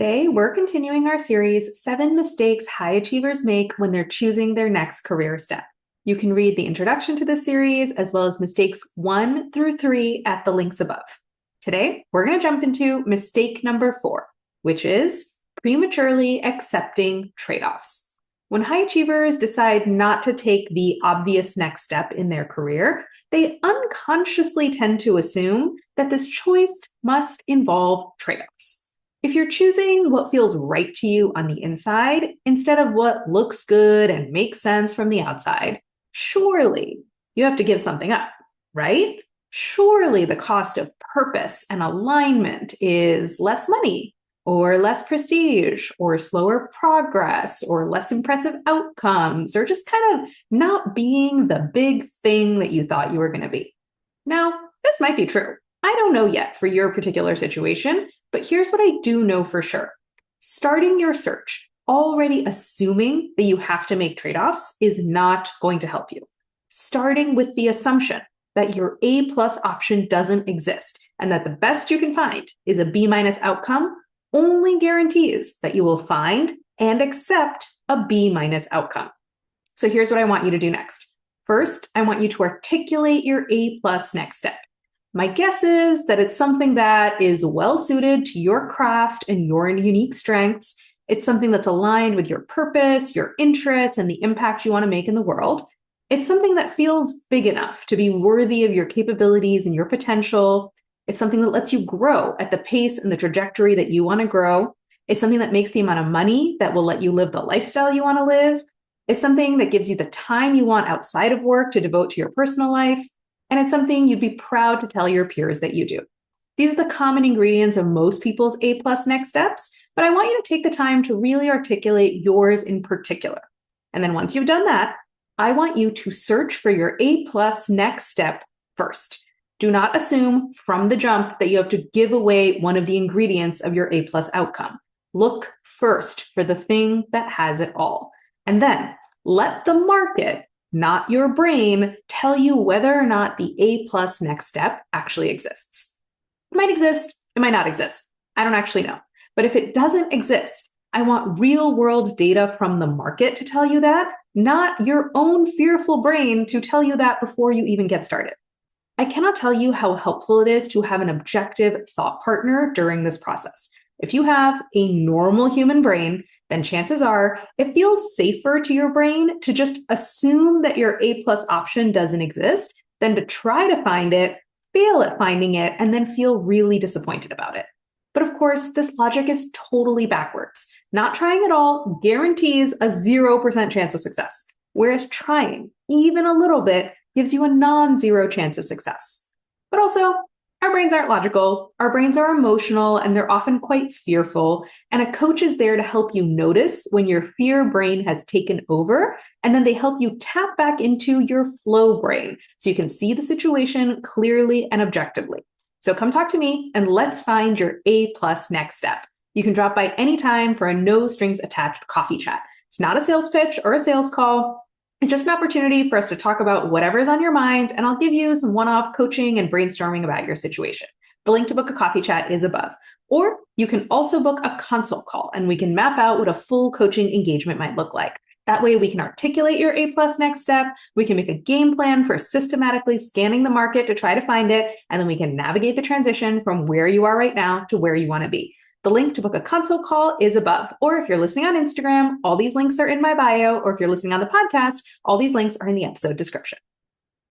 Today, we're continuing our series, 7 Mistakes High Achievers Make When They're Choosing Their Next Career Step. You can read the introduction to this series as well as mistakes 1 through 3 at the links above. Today, we're going to jump into mistake number 4, which is prematurely accepting trade-offs. When high achievers decide not to take the obvious next step in their career, they unconsciously tend to assume that this choice must involve trade-offs. If you're choosing what feels right to you on the inside instead of what looks good and makes sense from the outside, surely you have to give something up, right? Surely the cost of purpose and alignment is less money, or less prestige, or slower progress, or less impressive outcomes, or just kind of not being the big thing that you thought you were going to be. Now, this might be true. I don't know yet for your particular situation, but here's what I do know for sure. Starting your search, already assuming that you have to make trade-offs, is not going to help you. Starting with the assumption that your A+ option doesn't exist and that the best you can find is a B- outcome only guarantees that you will find and accept a B- outcome. So here's what I want you to do next. First, I want you to articulate your A+ next step. My guess is that it's something that is well suited to your craft and your unique strengths. It's something that's aligned with your purpose, your interests, and the impact you want to make in the world. It's something that feels big enough to be worthy of your capabilities and your potential. It's something that lets you grow at the pace and the trajectory that you want to grow. It's something that makes the amount of money that will let you live the lifestyle you want to live. It's something that gives you the time you want outside of work to devote to your personal life. And it's something you'd be proud to tell your peers that you do. These are the common ingredients of most people's A+ next steps, but I want you to take the time to really articulate yours in particular. And then once you've done that, I want you to search for your A+ next step first. Do not assume from the jump that you have to give away one of the ingredients of your A+ outcome. Look first for the thing that has it all. And then let the market, not your brain, tell you whether or not the A+ next step actually exists. It might exist, it might not exist. I don't actually know. But if it doesn't exist, I want real world data from the market to tell you that, not your own fearful brain to tell you that before you even get started. I cannot tell you how helpful it is to have an objective thought partner during this process. If you have a normal human brain, then chances are it feels safer to your brain to just assume that your A+ option doesn't exist than to try to find it, fail at finding it, and then feel really disappointed about it. But of course, this logic is totally backwards. Not trying at all guarantees a 0% chance of success, whereas trying even a little bit gives you a non-zero chance of success. But also, our brains aren't logical, our brains are emotional, and they're often quite fearful. And a coach is there to help you notice when your fear brain has taken over, and then they help you tap back into your flow brain so you can see the situation clearly and objectively. So come talk to me and let's find your A+ next step. You can drop by anytime for a no strings attached coffee chat. It's not a sales pitch or a sales call. It's just an opportunity for us to talk about whatever's on your mind, and I'll give you some one-off coaching and brainstorming about your situation. The link to book a coffee chat is above. Or you can also book a consult call, and we can map out what a full coaching engagement might look like. That way we can articulate your A+ next step, we can make a game plan for systematically scanning the market to try to find it, and then we can navigate the transition from where you are right now to where you want to be. The link to book a consult call is above. Or if you're listening on Instagram, all these links are in my bio. Or if you're listening on the podcast, all these links are in the episode description.